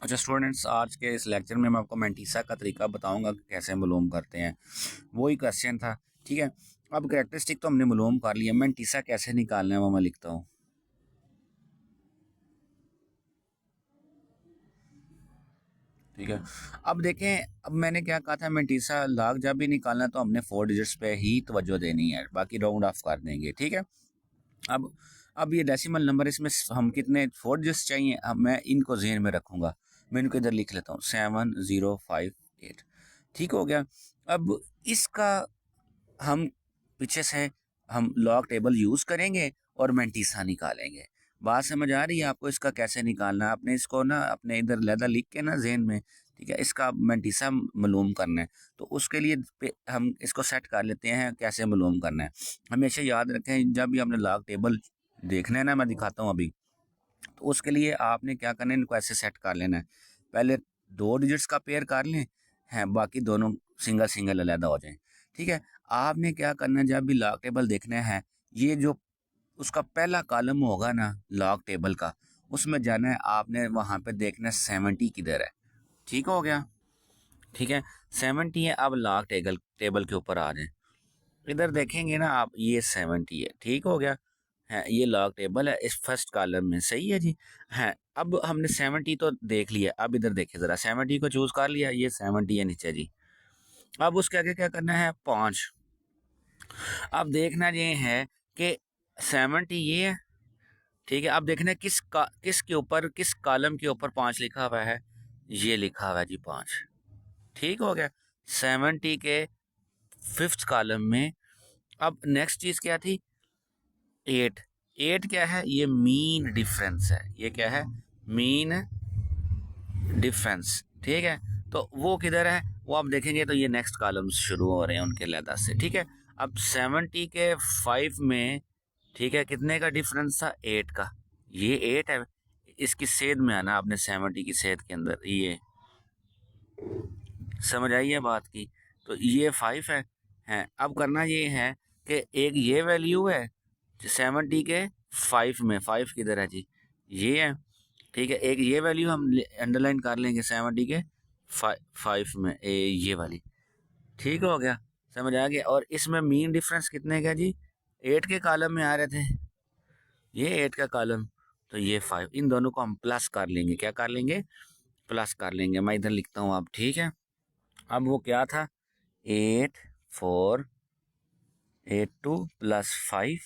अच्छा स्टूडेंट्स, आज के इस लेक्चर में मैं आपको मेंटीसा का तरीका बताऊंगा कि कैसे मालूम करते हैं। वही क्वेश्चन था, ठीक है। अब कैरेक्टरिस्टिक तो हमने मालूम कर लिया, मेंटीसा कैसे निकालना है वो मैं लिखता हूँ। ठीक है, अब देखें, अब मैंने क्या कहा था, मेंटीसा लॉग जब भी निकालना है तो हमने 4 डिजिट्स पे ही तवज्जो देनी है, बाकी राउंड ऑफ कर देंगे, ठीक है। अब अब ये डेसिमल नंबर, इसमें हम कितने 4 डिजिट्स चाहिए, अब मैं इनको ज़हन में रखूँगा। मैं इनको इधर लिख लेता हूँ 7058, ठीक हो गया। अब इसका हम पीछे से हम लॉग टेबल यूज़ करेंगे और मेंटीसा निकालेंगे। बात समझ आ रही है आपको? इसका कैसे निकालना है, आपने इसको ना अपने इधर लहदा लिख के ना ज़हन में, ठीक है। इसका मेंटीसा मालूम करना है तो उसके लिए हम इसको सेट कर लेते हैं कैसे मालूम करना है। हमेशा याद रखें, जब भी आपने लॉग टेबल देखना है ना, मैं दिखाता हूँ अभी, तो उसके लिए आपने क्या करना है, इनको ऐसे सेट कर लेना है। पहले 2 डिजिट्स का पेयर कर लें हैं, बाकी दोनों सिंगल सिंगल अलहदा हो जाएं, ठीक है। आपने क्या करना है, जब भी लॉग टेबल देखना है, ये जो उसका पहला कॉलम होगा ना लॉग टेबल का, उसमें जाना है आपने, वहाँ पे देखना है 70 किधर है, ठीक हो गया, ठीक है। 70 है, अब लॉग टेबल टेबल के ऊपर आ जाएं, इधर देखेंगे ना आप, ये 70 है, ठीक हो गया है। ये लॉग टेबल है इस फर्स्ट कॉलम में, सही है जी। है, अब हमने 70 तो देख लिया, अब इधर देखिए ज़रा, 70 को चूज़ कर लिया, ये 70 है नीचे जी। अब उसके आगे क्या करना है, 5। अब देखना ये है कि 70 ये है, ठीक है। अब देखना है किस के ऊपर, किस कॉलम के ऊपर 5 लिखा हुआ है, ये लिखा हुआ है जी 5, ठीक हो गया। 70 के 5th कॉलम में अब नेक्स्ट चीज़ क्या थी, 8। 8 क्या है, ये मीन डिफरेंस है, ये क्या है, मीन डिफरेंस, ठीक है। तो वो किधर है, वो आप देखेंगे तो ये नेक्स्ट कॉलम्स शुरू हो रहे हैं उनके लहदा से, ठीक है। अब 70 के 5 में, ठीक है, कितने का डिफरेंस था, 8 का, ये 8 है। इसकी सेध में आना आपने, 70 की सेध के अंदर, ये समझ आई है बात की। तो ये 5 है। अब करना ये है कि एक ये वैल्यू है 70 के 5 में, 5 किधर है जी, ये है, ठीक है। एक ये वैल्यू हम अंडरलाइन कर लेंगे 70 के 5 में, ये वाली, ठीक हो गया, समझ आ गया। और इसमें मीन डिफरेंस कितने का जी, 8 के कॉलम में आ रहे थे, ये 8 का कॉलम, तो ये 5, इन दोनों को हम प्लस कर लेंगे, क्या कर लेंगे, प्लस कर लेंगे। मैं इधर लिखता हूँ अब, ठीक है। अब वो क्या था, 8482 प्लस 5,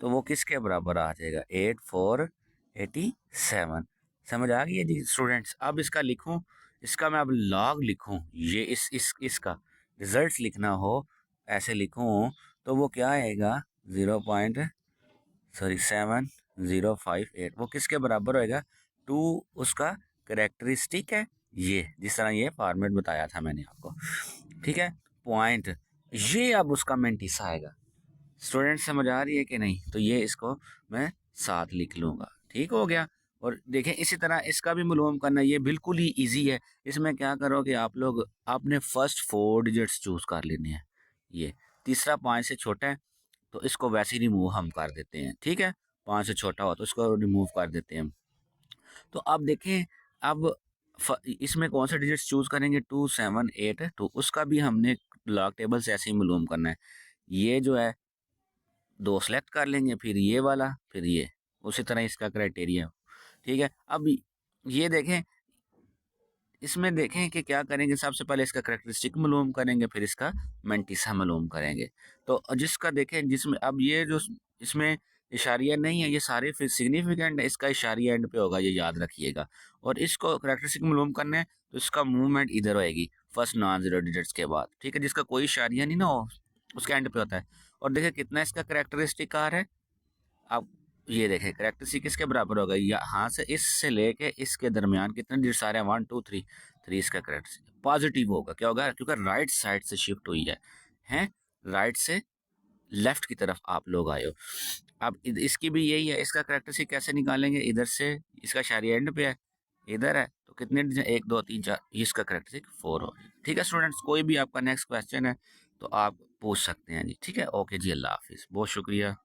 तो वो किसके बराबर आ जाएगा, 8487। समझ आ गई है जी स्टूडेंट्स। अब इसका लिखूं, इसका मैं अब लॉग लिखूं, ये इसका रिजल्ट्स लिखना हो, ऐसे लिखूं, तो वो क्या आएगा, 7058, वो किसके बराबर होएगा, 2 उसका करेक्टरिस्टिक है, ये जिस तरह ये फॉर्मेट बताया था मैंने आपको, ठीक है। पॉइंट, ये अब उसका मेंटिसा आएगा। स्टूडेंट समझ आ रही है कि नहीं, तो ये इसको मैं साथ लिख लूँगा, ठीक हो गया। और देखें इसी तरह इसका भी मालूम करना, ये बिल्कुल ही इजी है। इसमें क्या करोगे आप लोग, आपने फर्स्ट 4 डिजिट्स चूज़ कर लेने हैं, ये तीसरा 5 से छोटा है तो इसको वैसे ही रिमूव हम कर देते हैं, ठीक है। 5 से छोटा हो तो इसको रिमूव कर देते हैं। तो अब देखें, अब इसमें कौन सा डिजिट्स चूज़ करेंगे, 2782, उसका भी हमने लॉग टेबल से ऐसे ही मालूम करना है। ये जो है 2 सेलेक्ट कर लेंगे, फिर ये वाला, फिर ये, उसी तरह इसका क्राइटेरिया, ठीक है। अब ये देखें, इसमें देखें कि क्या करेंगे, सबसे पहले इसका करेक्टरिस्टिक मालूम करेंगे, फिर इसका मेंटिसा मालूम करेंगे। तो जिसका देखें, जिसमें अब ये जो इसमें इशारिया नहीं है, ये सारे फिर सिग्निफिकेंट है, इसका इशारिया एंड पे होगा, ये याद रखिएगा। और इसको करेक्टरिस्टिक मालूम करना है तो इसका मूवमेंट इधर होएगी फर्स्ट नॉन जीरो डिजिट्स के बाद, ठीक है। जिसका कोई इशारिया नहीं ना हो, उसका एंड पे होता है। और देखिए कितना इसका करेक्टरिस्टिक आ रहा है, अब ये देखें करेक्टरिस्टिक किसके बराबर होगा, यहाँ से इससे लेके इसके दरमियान कितने डिजिट्स आ रहे हैं, 1 2 3, 3 इसका करेक्टरिस्टिक पॉजिटिव होगा, क्या होगा, क्योंकि राइट साइड से शिफ्ट हुई है, राइट से लेफ्ट की तरफ आप लोग आए हो। अब इसकी भी यही है, इसका करेक्टरिस्टिक कैसे निकालेंगे, इधर से, इसका शायरी एंड पे है, इधर है, तो कितने 1 2 3 4, इसका करेक्टरिस्टिक 4 हो, ठीक है स्टूडेंट्स। कोई भी आपका नेक्स्ट क्वेश्चन है तो आप पूछ सकते हैं जी, ठीक है। ओके जी, अल्लाह हाफिज़, बहुत शुक्रिया।